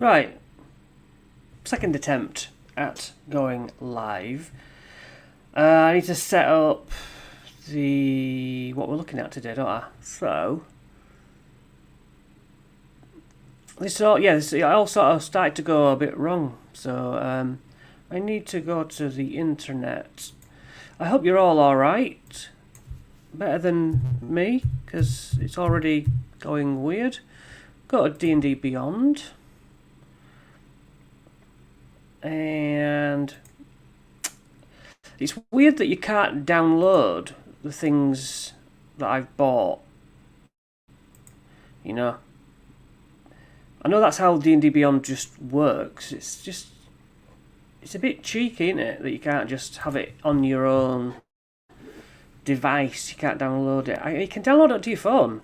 Right, second attempt at going live. I need to set up what we're looking at today, don't I? So this all sort of started to go a bit wrong. So I need to go to the internet. I hope you're all alright. Better than me, because it's already going weird. Go to D&D Beyond. And it's weird that you can't download the things that I've bought. You know, I know that's how D&D Beyond just works. It's a bit cheeky, isn't it, that you can't just have it on your own device. You can't download it. You can download it to your phone,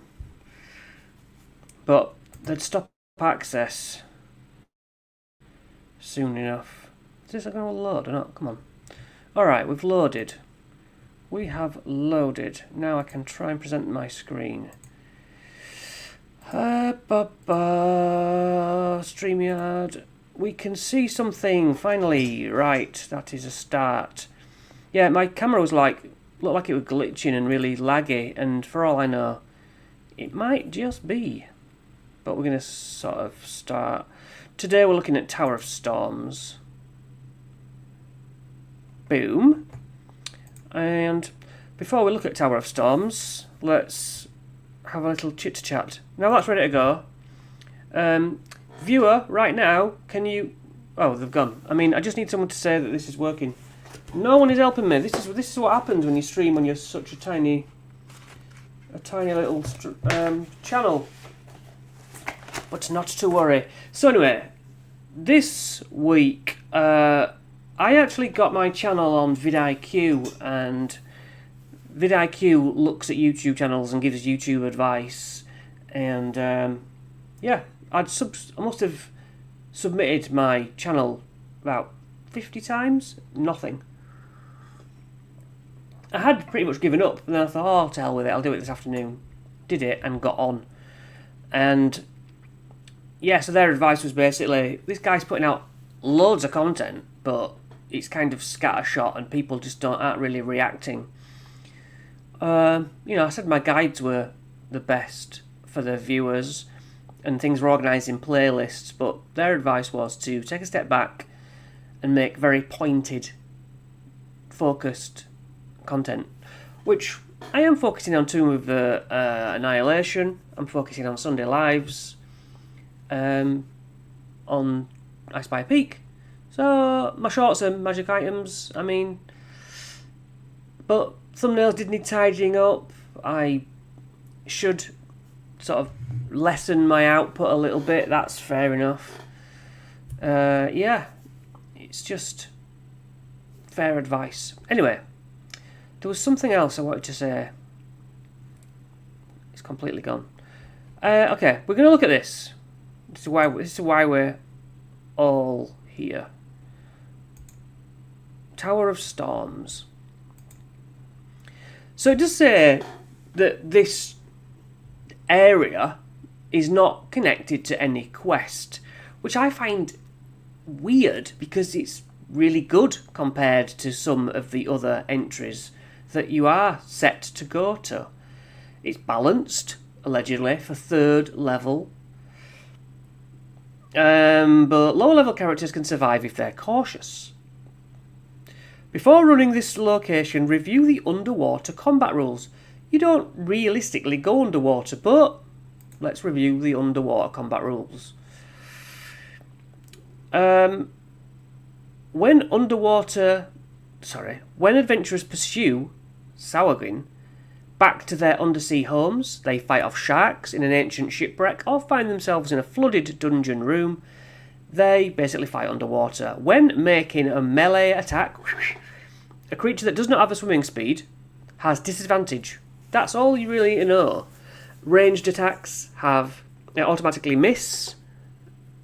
but they'd stop access soon enough. Is this going to load or not? Come on. Alright, we've loaded. We have loaded. Now I can try and present my screen. StreamYard. We can see something, finally. Right, that is a start. Yeah, my camera was looked like it was glitching and really laggy, and for all I know, it might just be. But we're going to sort of start. Today we're looking at Tower of Storms. Boom. And before we look at Tower of Storms, let's have a little chit-chat. Now that's ready to go. Viewer, right now, can you... Oh, they've gone. I mean, I just need someone to say that this is working. No one is helping me. This is what happens when you stream when you're such a tiny little channel. But not to worry. So anyway, this week I actually got my channel on vidIQ, and vidIQ looks at YouTube channels and gives YouTube advice. And yeah, I must have submitted my channel about 50 times. Nothing. I had pretty much given up, and then I thought, oh, to hell with it, I'll do it this afternoon. Did it and got on. And yeah, so their advice was basically, this guy's putting out loads of content, but it's kind of scattershot and people just aren't really reacting. You know, I said my guides were the best for the viewers and things were organised in playlists, but their advice was to take a step back and make very pointed, focused content, which I am focusing on Tomb of the Annihilation. I'm focusing on Sunday Lives, on Icespire Peak. So my shorts are magic items. I mean, but thumbnails did need tidying up. I should sort of lessen my output a little bit. That's fair enough. Yeah, it's just fair advice. Anyway, there was something else I wanted to say. It's completely gone. Okay, we're going to look at this. This is why we're all here. Tower of Storms. So it does say that this area is not connected to any quest, which I find weird because it's really good compared to some of the other entries that you are set to go to. It's balanced, allegedly, for 3rd level. But lower level characters can survive if they're cautious. Before running this location, review the underwater combat rules. You don't realistically go underwater, but let's review the underwater combat rules. When adventurers pursue Sauergin back to their undersea homes, they fight off sharks in an ancient shipwreck or find themselves in a flooded dungeon room. They basically fight underwater. When making a melee attack, a creature that does not have a swimming speed has disadvantage. That's all you really need to know. Ranged attacks automatically miss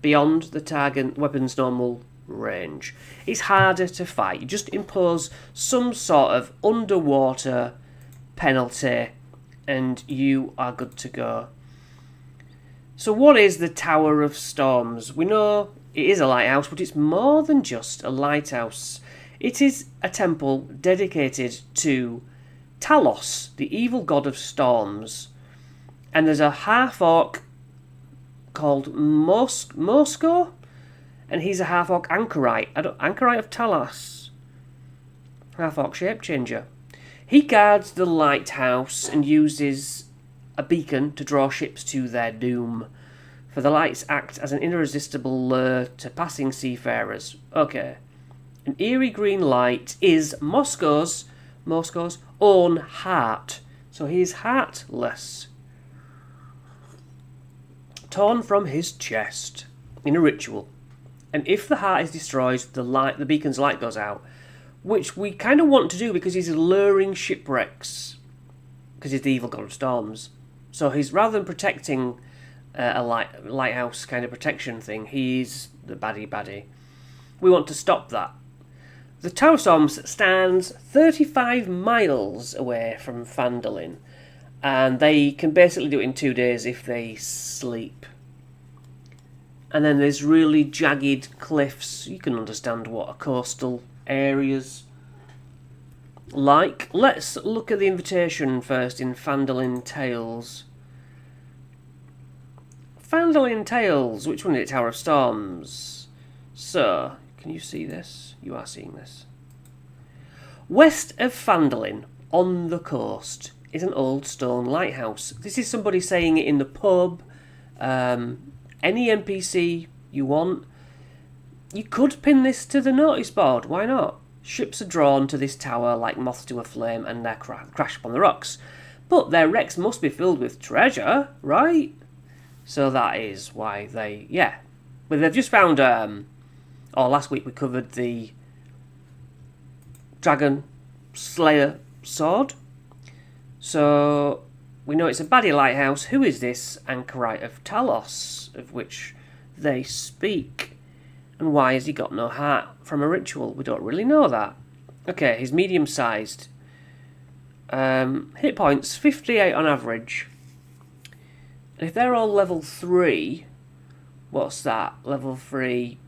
beyond the target weapon's normal range. It's harder to fight. You just impose some sort of underwater penalty and you are good to go. So what is the Tower of Storms? We know it is a lighthouse, but it's more than just a lighthouse. It is a temple dedicated to Talos, the evil god of storms. And there's a half-orc called Mosco, and he's a half-orc anchorite. Anchorite of Talos. Half-orc shape changer. He guards the lighthouse and uses a beacon to draw ships to their doom. For the lights act as an irresistible lure to passing seafarers. Okay. An eerie green light is Mosco's own heart. So he is heartless. Torn from his chest in a ritual. And if the heart is destroyed, the beacon's light goes out. Which we kind of want to do because he's luring shipwrecks. Because he's the evil god of storms. So he's, rather than protecting a lighthouse kind of protection thing, he's the baddie. We want to stop that. The Tower of Storms stands 35 miles away from Phandalin, and they can basically do it in 2 days if they sleep. And then there's really jagged cliffs. You can understand what a coastal area's like. Let's look at the invitation first in Phandalin Tales. Phandalin Tales, which one is it? Tower of Storms. So, can you see this? You are seeing this. West of Phandalin, on the coast, is an old stone lighthouse. This is somebody saying it in the pub. Any NPC you want. You could pin this to the notice board. Why not? Ships are drawn to this tower like moths to a flame and they crash upon the rocks. But their wrecks must be filled with treasure, right? So that is why they... Yeah. But they've just found... last week we covered the Dragon Slayer sword. So we know it's a baddie lighthouse. Who is this anchorite of Talos, of which they speak? And why has he got no heart from a ritual? We don't really know that. Okay, he's medium-sized. Hit points, 58 on average. And if they're all level 3, what's that? Level 3...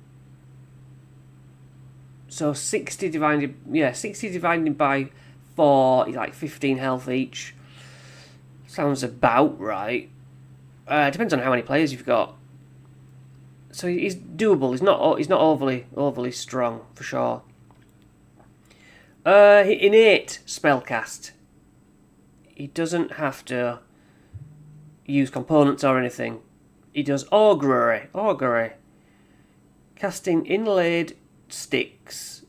So 60 divided by 4 is like 15 health each. Sounds about right. Depends on how many players you've got. So he's doable. He's not overly strong for sure. Innate spellcast. He doesn't have to use components or anything. He does augury. Casting inlaid sticks,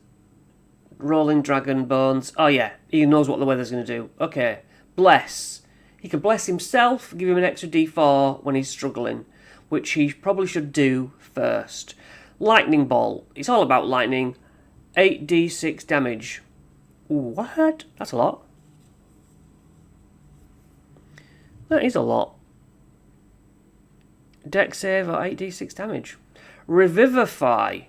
rolling dragon bones. Oh yeah, he knows what the weather's going to do. Okay, bless. He can bless himself, give him an extra d4 when he's struggling, which he probably should do first. Lightning bolt. It's all about lightning. 8d6 damage. Ooh, what? That's a lot. That is a lot. Dex save or 8d6 damage. Revivify.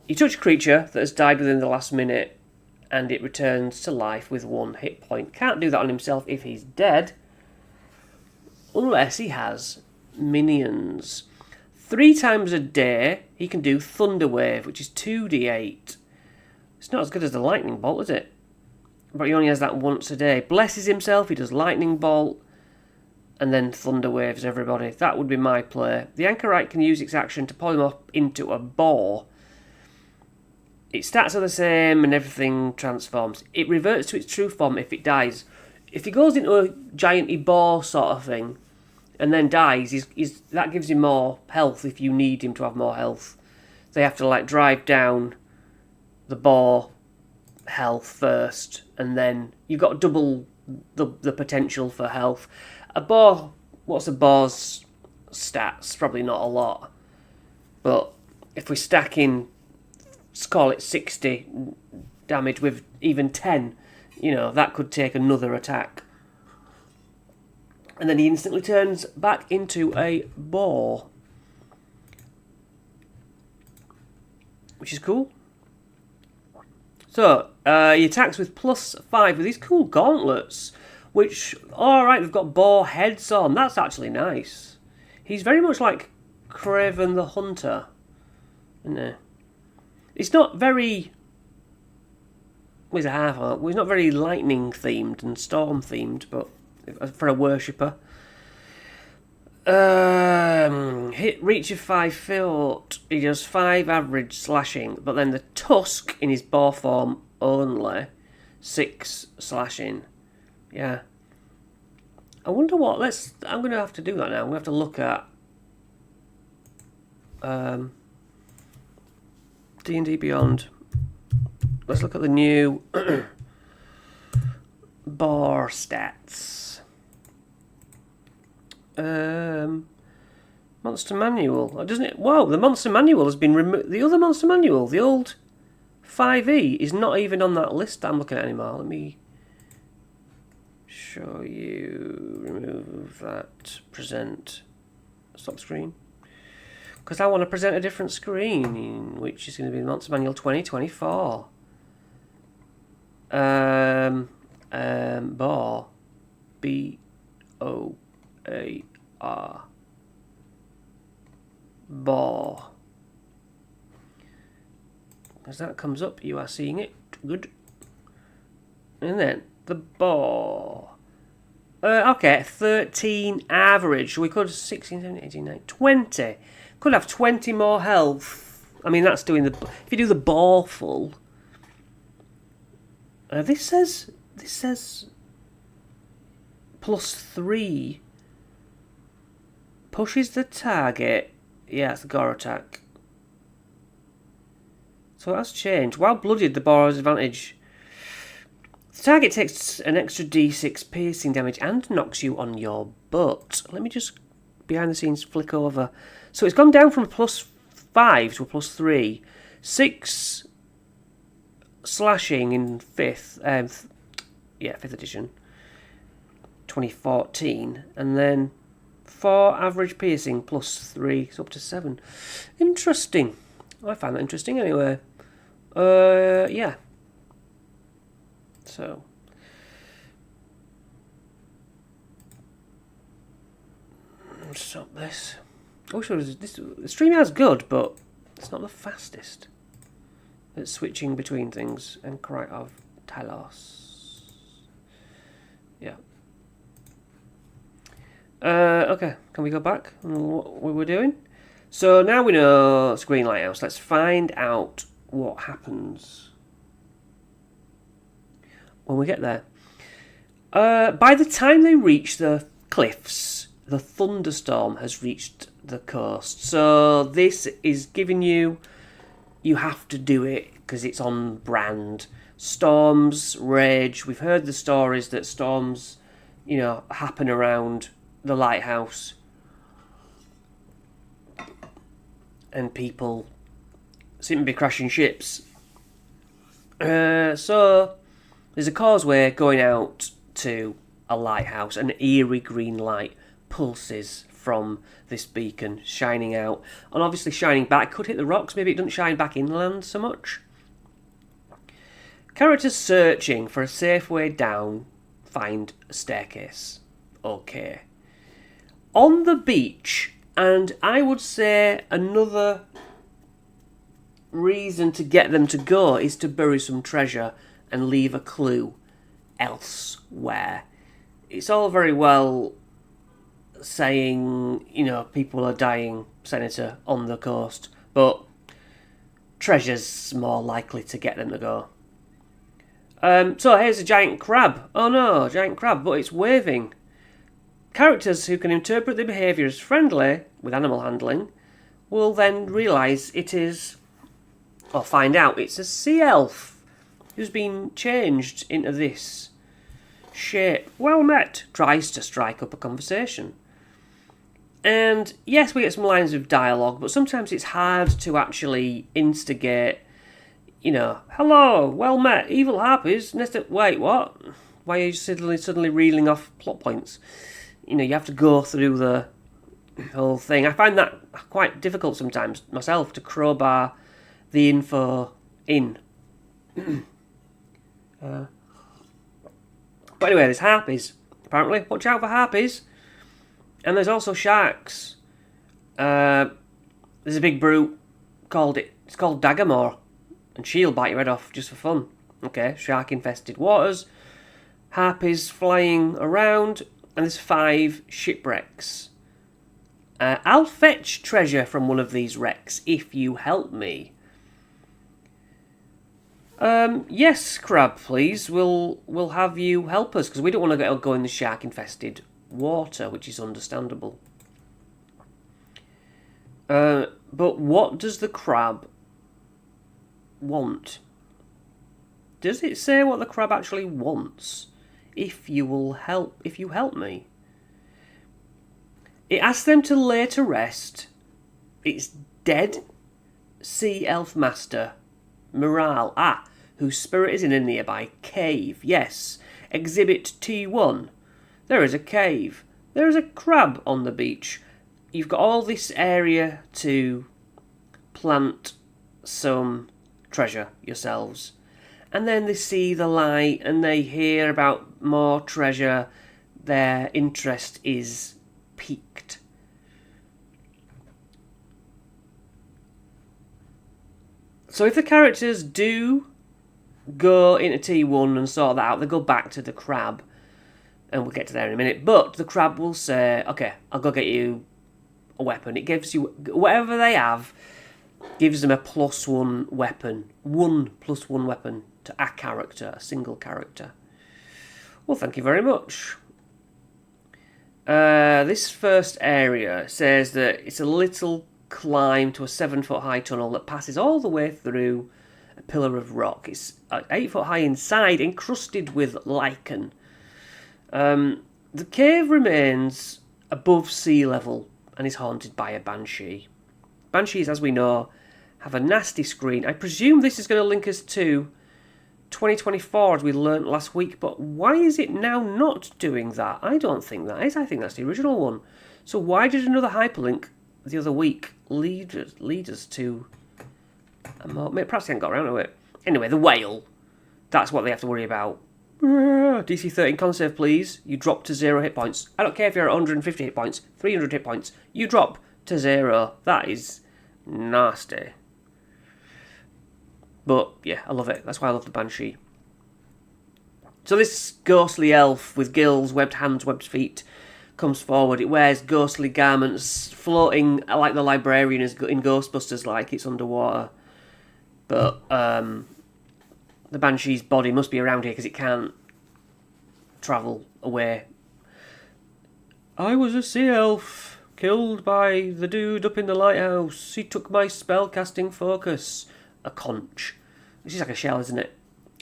You touch a creature that has died within the last minute and it returns to life with 1 hit point. Can't do that on himself if he's dead. Unless he has minions. 3 times a day he can do Thunder Wave, which is 2d8. It's not as good as the Lightning Bolt, is it? But he only has that once a day. Blesses himself, he does Lightning Bolt, and then Thunder Waves everybody. That would be my play. The Anchorite can use its action to polymorph into a boar. Its stats are the same and everything transforms. It reverts to its true form if it dies. If he goes into a gianty boar sort of thing and then dies, that gives him more health if you need him to have more health. They have to like drive down the boar health first and then you've got double the potential for health. A boar, what's a boar's stats? Probably not a lot. But if we stack in, let's call it 60 damage with even 10, that could take another attack. And then he instantly turns back into a boar. Which is cool. So, he attacks with +5 with these cool gauntlets. Which, alright, they've got boar heads on. That's actually nice. He's very much like Craven the Hunter, isn't he? It's not very... He's a half-orc. He's not very lightning-themed and storm-themed, but for a worshipper. Hit reach of 5 foot. He does 5 average slashing, but then the tusk in his boar form only 6 slashing. Yeah. I wonder what. I'm going to have to do that now. I'm going to have to look at D&D Beyond. Let's look at the new boar stats. Monster Manual. Doesn't it? Wow, the Monster Manual has been removed. The other Monster Manual, the old 5e, is not even on that list I'm looking at anymore. Let me show you. Remove that. Present. Stop screen. Because I want to present a different screen, which is going to be the Monster Manual 2024. Boar. B-O-A-R. Boar. As that comes up, you are seeing it. Good. And then the boar. Okay, 13 average. We could 16, 17, 18, 19, 20. Could have 20 more health. I mean, that's doing the... If you do the boar full... This says +3 pushes the target. Yeah, it's the gore attack. So that's changed. While bloodied, the boar has advantage. The target takes an extra d6 piercing damage and knocks you on your butt. Let me just behind the scenes flick over. So it's gone down from a +5 to a +3. 6 slashing in 5th edition, 2014, and then 4 average piercing +3, so up to 7. Interesting. I find that interesting anyway. Yeah. So. Stop this. I wish it was this. The StreamYard's good, but it's not the fastest. It's switching between things. And cry of Talos. Yeah. Okay, can we go back on what we were doing? So now we know Screen Lighthouse. Let's find out what happens when we get there. By the time they reach the cliffs, the thunderstorm has reached the coast. So this is giving you have to do it because it's on brand. Storms rage. We've heard the stories that storms, happen around the lighthouse. And people seem to be crashing ships. So there's a causeway going out to a lighthouse. An eerie green light pulses from this beacon, shining out. And obviously shining back. Could hit the rocks. Maybe it doesn't shine back inland so much. Characters searching for a safe way down find a staircase. Okay. On the beach, and I would say another reason to get them to go is to bury some treasure and leave a clue elsewhere. It's all very well saying, people are dying, Senator, on the coast, but treasure's more likely to get them to go. So here's a giant crab. Oh no, giant crab, but it's waving. Characters who can interpret the behaviour as friendly with animal handling will then realise it is, or find out it's a sea elf who's been changed into this shape. Well met, tries to strike up a conversation. And yes, we get some lines of dialogue, but sometimes it's hard to actually instigate, hello, well met, evil harpies, wait, what? Why are you suddenly reeling off plot points? You have to go through the whole thing. I find that quite difficult sometimes myself to crowbar the info in. But anyway, there's harpies apparently. Watch out for harpies. And there's also sharks. There's a big brute it's called Daggermore. And she'll bite your head off just for fun. Okay, shark-infested waters. Harpies flying around. And there's 5 shipwrecks. I'll fetch treasure from one of these wrecks if you help me. Yes, Crab, please. We'll have you help us, because we don't want to go in the shark-infested water, which is understandable. But what does the crab want? Does it say what the crab actually wants? If you help me. It asks them to lay to rest its dead sea elf master, Morale, whose spirit is in a nearby cave. Yes, Exhibit T1. There is a cave. There is a crab on the beach. You've got all this area to plant some treasure yourselves. And then they see the light and they hear about more treasure. Their interest is piqued. So if the characters do go into T1 and sort that out, they go back to the crab. And we'll get to there in a minute. But the crab will say, okay, I'll go get you a weapon. It gives you, whatever they have, gives them a +1 weapon. 1+1 weapon to a character, a single character. Well, thank you very much. This first area says that it's a little climb to a 7-foot high tunnel that passes all the way through a pillar of rock. It's 8 foot high inside, encrusted with lichen. The cave remains above sea level and is haunted by a banshee. Banshees, as we know, have a nasty screen. I presume this is going to link us to 2024, as we learnt last week, but why is it now not doing that? I don't think that is. I think that's the original one. So why did another hyperlink the other week lead us to a more... Perhaps they haven't got around to it. Anyway, the whale. That's what they have to worry about. DC 13 con save, please. You drop to 0 hit points. I don't care if you're at 150 hit points, 300 hit points. You drop to 0. That is nasty. But, yeah, I love it. That's why I love the Banshee. So this ghostly elf with gills, webbed hands, webbed feet comes forward. It wears ghostly garments, floating like the librarian is in Ghostbusters, like it's underwater. But the Banshee's body must be around here because it can't travel away. I was a sea elf, killed by the dude up in the lighthouse. He took my spellcasting focus. A conch. This is like a shell, isn't it?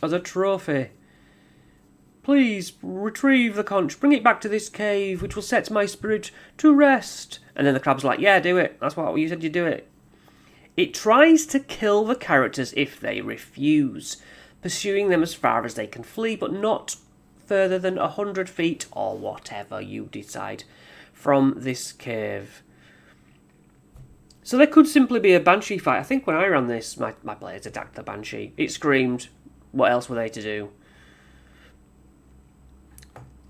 As a trophy. Please retrieve the conch. Bring it back to this cave, which will set my spirit to rest. And then the crab's like, yeah, do it. That's what you said you'd do it. It tries to kill the characters if they refuse, pursuing them as far as they can flee, but not further than 100 feet or whatever you decide from this cave. So there could simply be a Banshee fight. I think when I ran this, my players attacked the Banshee. It screamed. What else were they to do?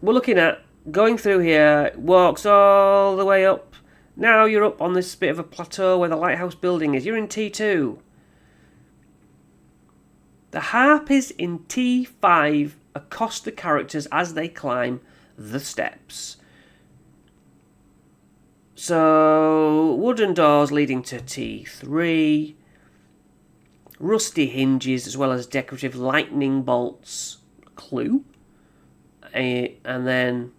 We're looking at going through here. It walks all the way up. Now you're up on this bit of a plateau where the lighthouse building is. You're in T2. The harpies in T5 accost the characters as they climb the steps. So, wooden doors leading to T3, rusty hinges as well as decorative lightning bolts, clue, and then,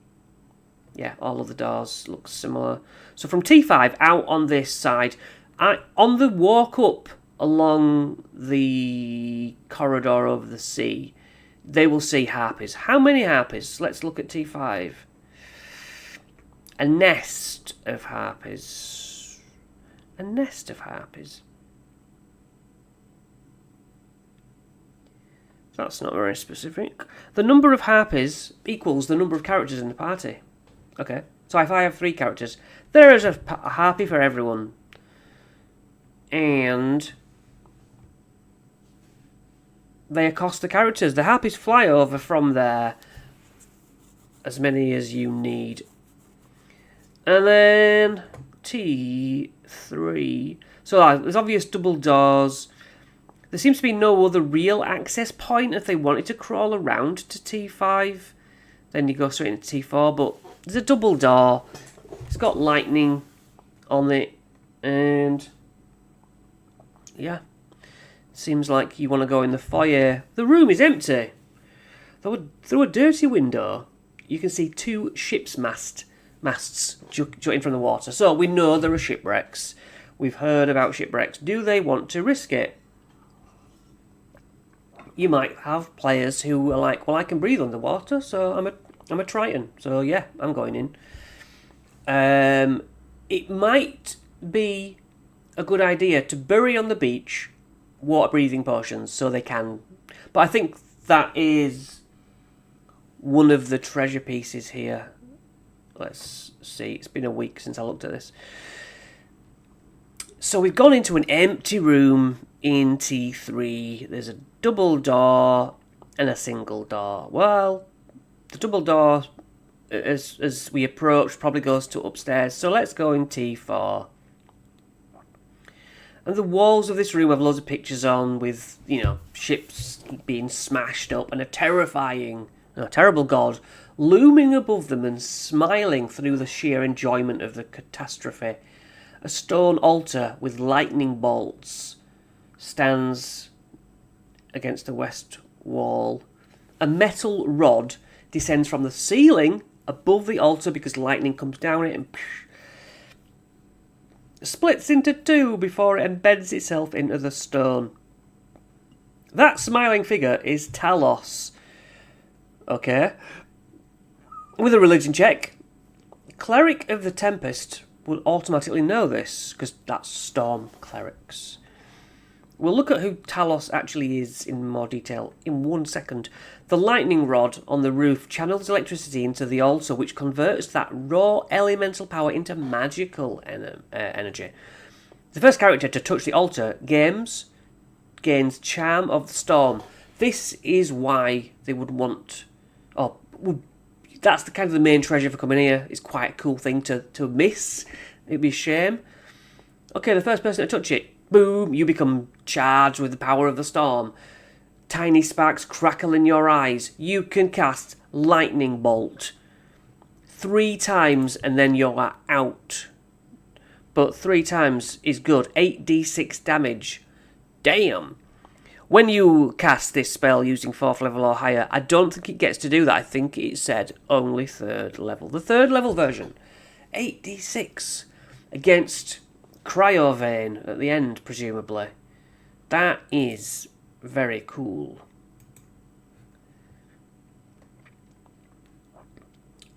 yeah, all of the doors look similar. So from T5 out on this side, on the walk up along the corridor over the sea, they will see harpies. How many harpies? Let's look at T5. A nest of harpies. A nest of harpies. That's not very specific. The number of harpies equals the number of characters in the party. Okay, so if I have 3 characters, there is a harpy for everyone. And they accost the characters. The harpies fly over from their as many as you need. And then T3. So there's obvious double doors. There seems to be no other real access point if they wanted to crawl around to T5. Then you go straight into T4, but there's a double door. It's got lightning on it, and yeah, seems like you want to go in the foyer. The room is empty. Through a dirty window, you can see 2 ship's masts jutting from the water. So we know there are shipwrecks. We've heard about shipwrecks. Do they want to risk it? You might have players who are like, well, I can breathe underwater, so I'm a Triton. So yeah, I'm going in. It might be a good idea to bury on the beach water breathing potions so they can. But I think that is one of the treasure pieces here. Let's see. It's been a week since I looked at this. So we've gone into an empty room in T3. There's a double door and a single door. Well, the double door, as we approach, probably goes to upstairs. So let's go in T4. And the walls of this room have loads of pictures on with, ships being smashed up and a terrible god looming above them and smiling through the sheer enjoyment of the catastrophe. A stone altar with lightning bolts stands against the west wall. A metal rod descends from the ceiling above the altar because lightning comes down it and splits into 2 before it embeds itself into the stone. That smiling figure is Talos. Okay. With a religion check, Cleric of the Tempest will automatically know this, because that's Storm Clerics. We'll look at who Talos actually is in more detail in 1 second. The lightning rod on the roof channels electricity into the altar, which converts that raw elemental power into magical energy. The first character to touch the altar gains Charm of the Storm. This is why they would want... that's the kind of the main treasure for coming here. It's quite a cool thing to miss. It'd be a shame. Okay, the first person to touch it, boom, you become charged with the power of the storm. Tiny sparks crackle in your eyes. You can cast Lightning Bolt 3 times and then you're out. But 3 times is good. 8d6 damage. Damn. When you cast this spell using 4th level or higher, I don't think it gets to do that. I think it said only 3rd level. The 3rd level version. 8d6 against Cryovane at the end, presumably. That is very cool.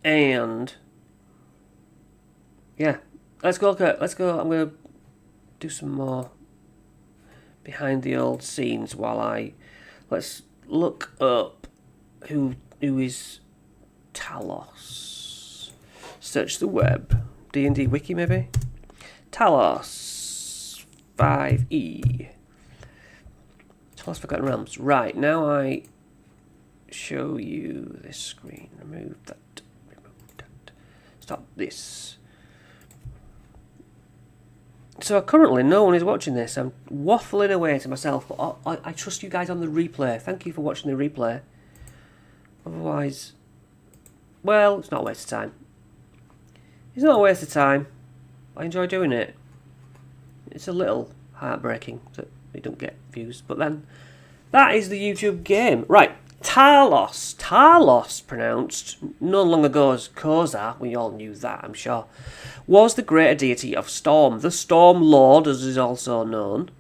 And yeah, let's go. I'm gonna do some more behind the old scenes while let's look up who is Talos. Search the web. D&D wiki maybe. Talos 5e. Talos Forgotten Realms. Right, now I show you this screen. Remove that. Stop this. So currently no one is watching this. I'm waffling away to myself, but I trust you guys on the replay. Thank you for watching the replay. Otherwise, well, it's not a waste of time. It's not a waste of time. I enjoy doing it. It's a little heartbreaking that we don't get views, but then that is the YouTube game. Right, Talos pronounced no long ago as Kozar, we all knew that, I'm sure, was the greater deity of Storm. The Storm Lord, as is also known,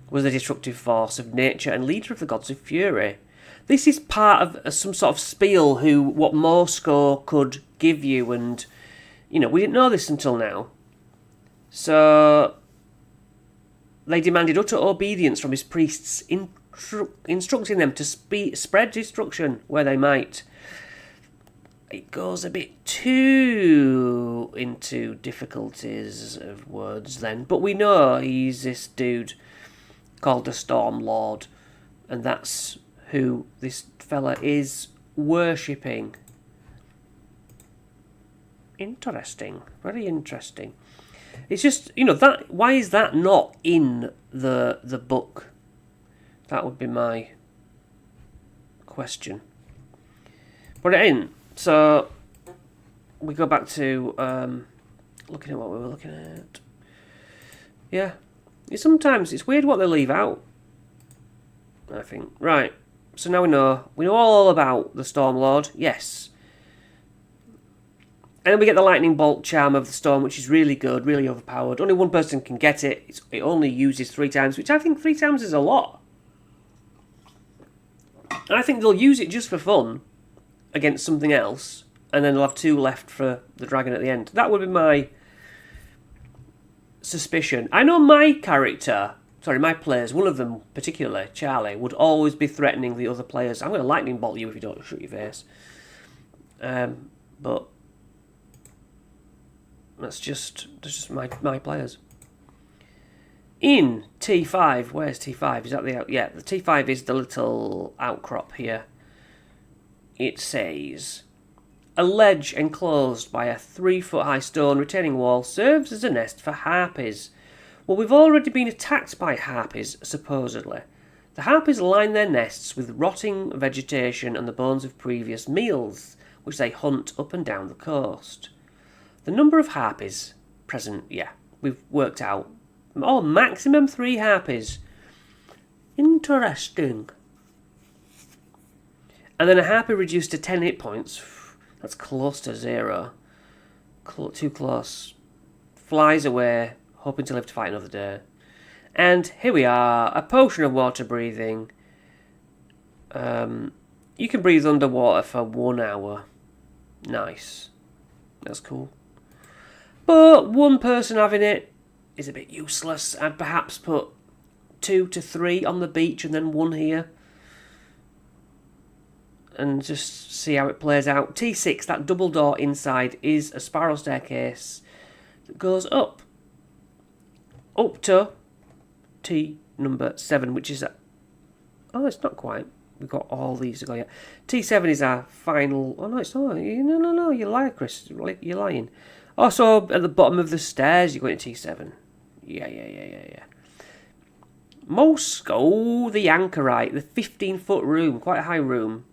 was the destructive force of nature and leader of the gods of fury. This is part of some sort of spiel what Moscow could give you, and, we didn't know this until now. So they demanded utter obedience from his priests, instructing them to spread destruction where they might. It goes a bit too into difficulties of words then, but we know he's this dude called the Storm Lord, and that's who this fella is worshipping. Interesting. Very interesting. It's just, that. Why is that not in the book? That would be my question. But it ain't. So we go back to looking at what we were looking at. Yeah. Sometimes it's weird what they leave out, I think. Right. So now we know. We know all about the Stormlord. Yes. And then we get the lightning bolt charm of the storm, which is really good, really overpowered. Only one person can get it. It only uses 3 times, which I think 3 times is a lot. And I think they'll use it just for fun against something else, and then they'll have 2 left for the dragon at the end. That would be my suspicion. I know my players, one of them particularly, Charlie, would always be threatening the other players. I'm going to lightning bolt you if you don't shoot your face. But that's just my players. In T5, where's T5? Is that the the T5 is the little outcrop here. It says, a ledge enclosed by a 3-foot-high stone retaining wall serves as a nest for harpies. Well, we've already been attacked by harpies, supposedly. The harpies line their nests with rotting vegetation and the bones of previous meals, which they hunt up and down the coast. The number of harpies present, we've worked out. Oh, maximum 3 harpies. Interesting. And then a harpy reduced to 10 hit points. That's close to 0. Too close. Flies away, hoping to live to fight another day. And here we are, a potion of water breathing. You can breathe underwater for 1 hour. Nice. That's cool. But one person having it is a bit useless. I'd perhaps put 2 to 3 on the beach and then 1 here. And just see how it plays out. T6, that double door inside, is a spiral staircase that goes up to T number 7, which is oh, it's not quite. We've got all these to go yet. T7 is our final. Oh no, it's not. No, you lie, Chris. You're lying. Also, at the bottom of the stairs, you're going to T7. Yeah. Moscow, the anchorite, the 15-foot room, quite a high room.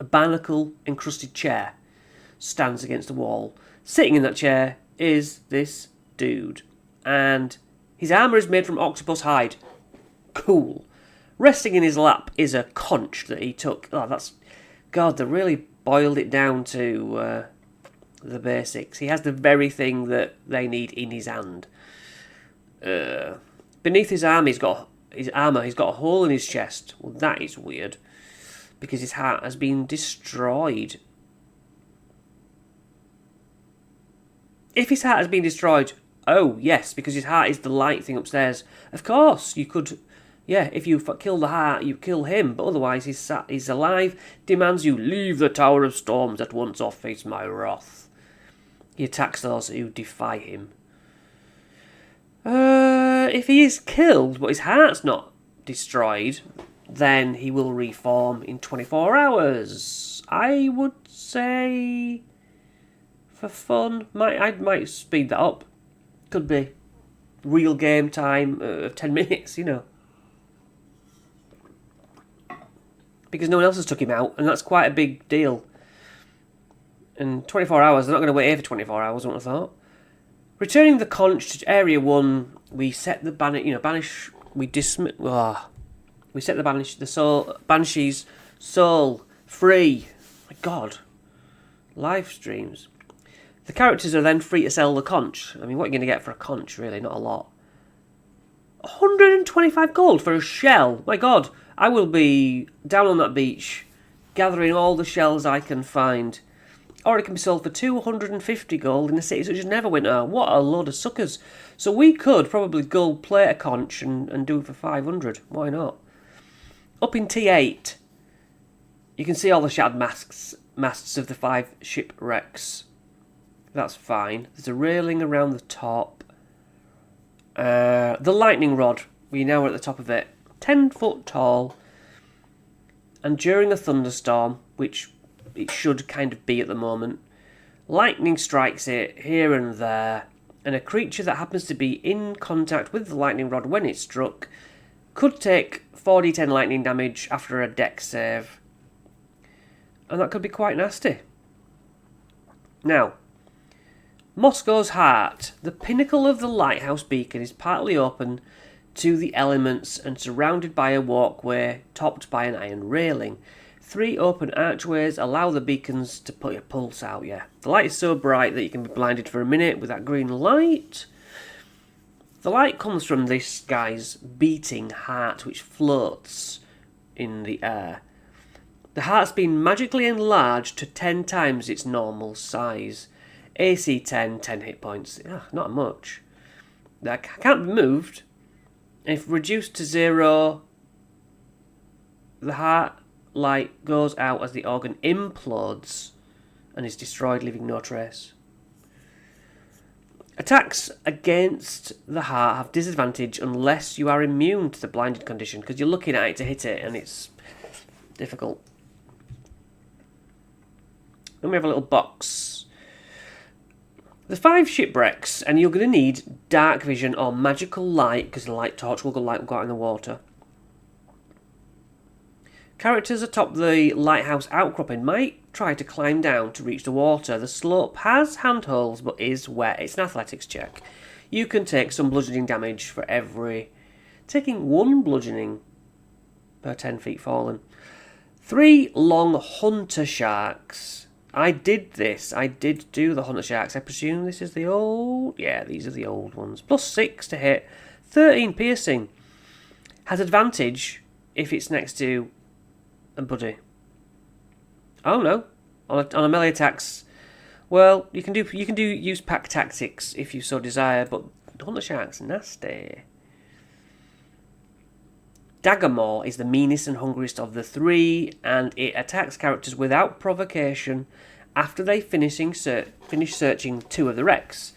A barnacle-encrusted chair stands against the wall. Sitting in that chair is this dude. And his armour is made from octopus hide. Cool. Resting in his lap is a conch that he took. Oh, that's... God, they really boiled it down to the basics. He has the very thing that they need in his hand. Beneath his arm, he's got a hole in his chest. Well, that is weird. Because his heart has been destroyed. If his heart has been destroyed, oh, yes, because his heart is the light thing upstairs. Of course, you could... Yeah, if you kill the heart, you kill him, but otherwise he's alive, demands you leave the Tower of Storms at once or face my wrath. He attacks those who defy him. If he is killed, but his heart's not destroyed, then he will reform in 24 hours. I would say, for fun, I might speed that up. Could be real game time of 10 minutes, Because no one else has took him out, and that's quite a big deal. And 24 hours, they're not going to wait here for 24 hours, I would have thought. Returning the conch to Area 1, we set the banish, we set the Banshee's soul free. My God. Live streams. The characters are then free to sell the conch. I mean, what are you going to get for a conch, really? Not a lot. 125 gold for a shell. My God. I will be down on that beach, gathering all the shells I can find. Or it can be sold for 250 gold in a city such as Neverwinter. What a load of suckers. So we could probably gold plate a conch and do it for 500. Why not? Up in T8, you can see all the shattered masts of the 5 shipwrecks. That's fine. There's a railing around the top. The lightning rod. We now are at the top of it. 10 foot tall. And during a thunderstorm, which it should kind of be at the moment, Lightning strikes it here and there, and a creature that happens to be in contact with the lightning rod when it's struck could take 4d10 lightning damage after a dex save. And that could be quite nasty. Now, Moscow's Heart. The pinnacle of the lighthouse beacon is partly open to the elements and surrounded by a walkway topped by an iron railing. 3 open archways allow the beacons to put your pulse out, yeah. The light is so bright that you can be blinded for a minute with that green light. The light comes from this guy's beating heart, which floats in the air. The heart's been magically enlarged to 10 times its normal size. AC 10, 10 hit points. Not much. That can't be moved. If reduced to 0, the heart light goes out as the organ implodes and is destroyed, leaving no trace. Attacks against the heart have disadvantage unless you are immune to the blinded condition, because you're looking at it to hit it and it's difficult. Then we have a little box. There's 5 shipwrecks, and you're going to need dark vision or magical light, because the light torch will go out in the water. Characters atop the lighthouse outcropping might try to climb down to reach the water. The slope has handholds but is wet. It's an athletics check. You can take some bludgeoning damage for every... taking 1 bludgeoning per 10 feet fallen. 3 long hunter sharks. I did this. I did do the hunter sharks. I presume this is the old... yeah, these are the old ones. Plus 6 to hit. 13 piercing. Has advantage if it's next to a buddy. Oh no. On a melee attacks. Well, you can use pack tactics if you so desire, but hunter sharks nasty. Daggermaw is the meanest and hungriest of the 3, and it attacks characters without provocation after they finish searching 2 of the wrecks.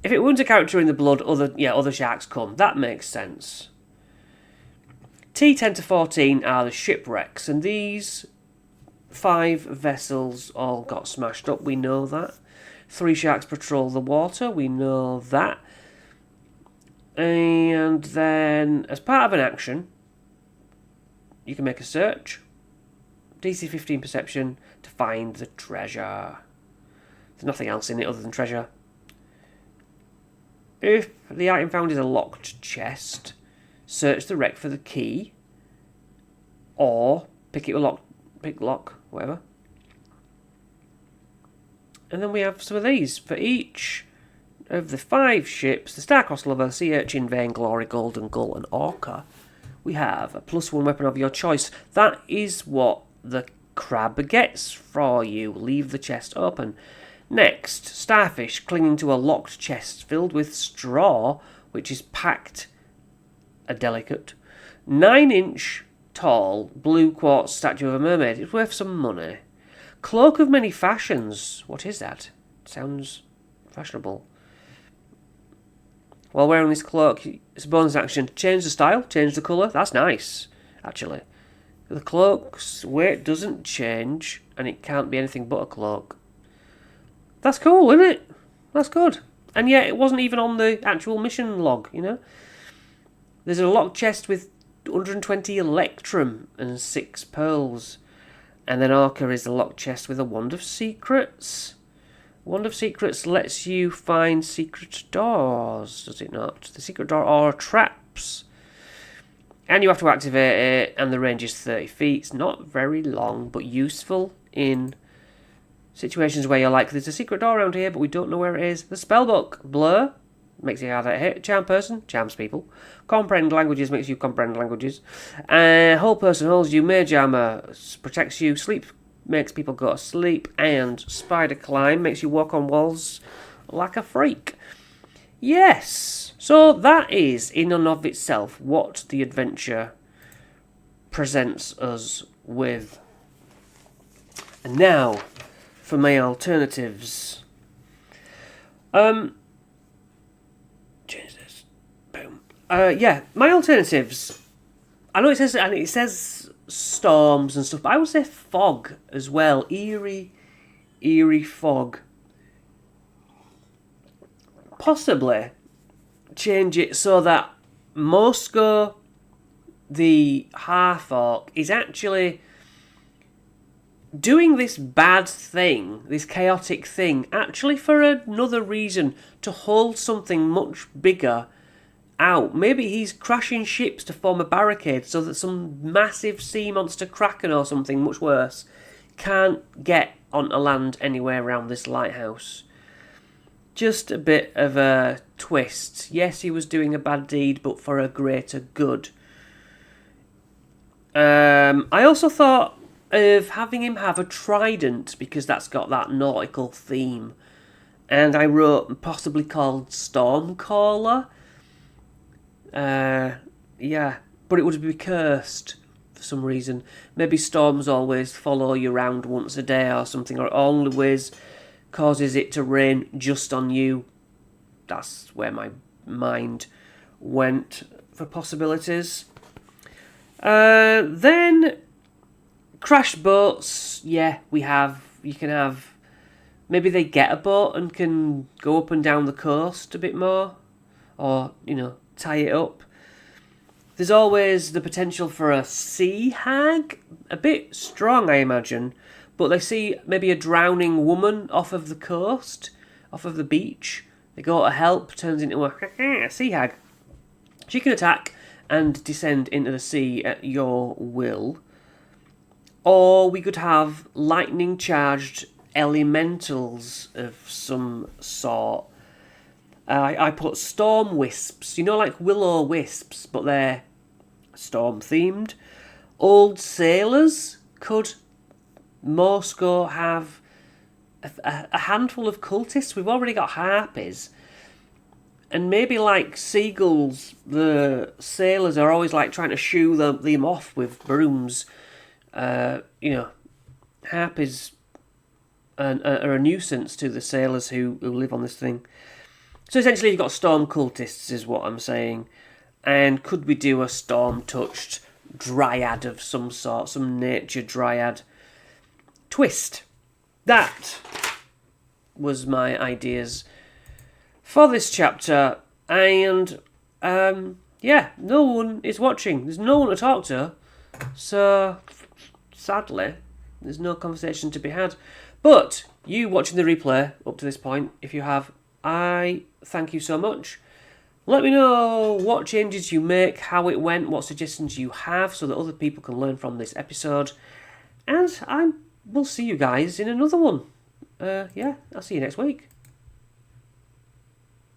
If it wounds a character in the blood, other sharks come. That makes sense. T10 to 14 are the shipwrecks, and these 5 vessels all got smashed up. We know that. 3 sharks patrol the water. We know that. And then, as part of an action, you can make a search. DC 15 perception to find the treasure. There's nothing else in it other than treasure. If the item found is a locked chest, search the wreck for the key, or pick lock, whatever. And then we have some of these. For each of the 5 ships, the Starcross Lover, Sea Urchin, Vainglory, Golden Gull and Orca, we have a +1 weapon of your choice. That is what the crab gets for you. Leave the chest open. Next, Starfish clinging to a locked chest filled with straw, which is packed a delicate 9-inch tall blue quartz statue of a mermaid. It's worth some money. Cloak of many fashions. What is that? Sounds fashionable. While wearing this cloak, it's a bonus action. Change the style, change the colour. That's nice, actually. The cloak's weight doesn't change, and it can't be anything but a cloak. That's cool, isn't it? That's good. And yet, it wasn't even on the actual mission log, you know? There's a locked chest with 120 electrum and 6 pearls. And then Orca is the locked chest with a Wand of Secrets. Wand of Secrets lets you find secret doors, does it not? The secret door or traps. And you have to activate it, and the range is 30 feet. It's not very long, but useful in situations where you're like, there's a secret door around here, but we don't know where it is. The spellbook, Blur, makes it harder to hit. Charm Person, charms people. Comprehend languages, makes you comprehend languages. Whole Person holds you. Mage Armor protects you. Sleep makes people go to sleep. And Spider Climb makes you walk on walls like a freak. Yes, so that is, in and of itself, what the adventure presents us with. And now, for my alternatives. Jesus. Boom. My alternatives. I know it says storms and stuff, but I would say fog as well. Eerie fog. possibly change it so that Moscow, the half-orc, is actually doing this bad thing, this chaotic thing, actually for another reason, to hold something much bigger out. Maybe he's crashing ships to form a barricade so that some massive sea monster kraken or something much worse can't get onto land anywhere around this lighthouse. Just a bit of a twist. Yes, he was doing a bad deed, but for a greater good. I also thought of having him have a trident, because that's got that nautical theme. And I wrote possibly called Stormcaller. Yeah, but it would be cursed for some reason. Maybe storms always follow you around once a day or something, or it always causes it to rain just on you. That's where my mind went for possibilities. Then crash boats. Yeah, you can have. Maybe they get a boat and can go up and down the coast a bit more, or tie it up. There's always the potential for a sea hag, a bit strong, I imagine, but they see maybe a drowning woman off of the coast, off of the beach. They go to help, turns into a sea hag. She can attack and descend into the sea at your will. Or we could have lightning-charged elementals of some sort. I put storm wisps, like willow wisps, but they're storm-themed. Old sailors. Could Moscow have a handful of cultists? We've already got harpies. And maybe like seagulls, the sailors are always like trying to shoo them off with brooms. Harpies are a nuisance to the sailors who live on this thing. So essentially you've got storm cultists is what I'm saying. And could we do a storm-touched dryad of some sort, some nature dryad twist? That was my ideas for this chapter. And, no one is watching. There's no one to talk to. So, sadly, there's no conversation to be had. But you watching the replay up to this point, if you have, I thank you so much. Let me know what changes you make, how it went, what suggestions you have, so that other people can learn from this episode. And I will see you guys in another one. I'll see you next week.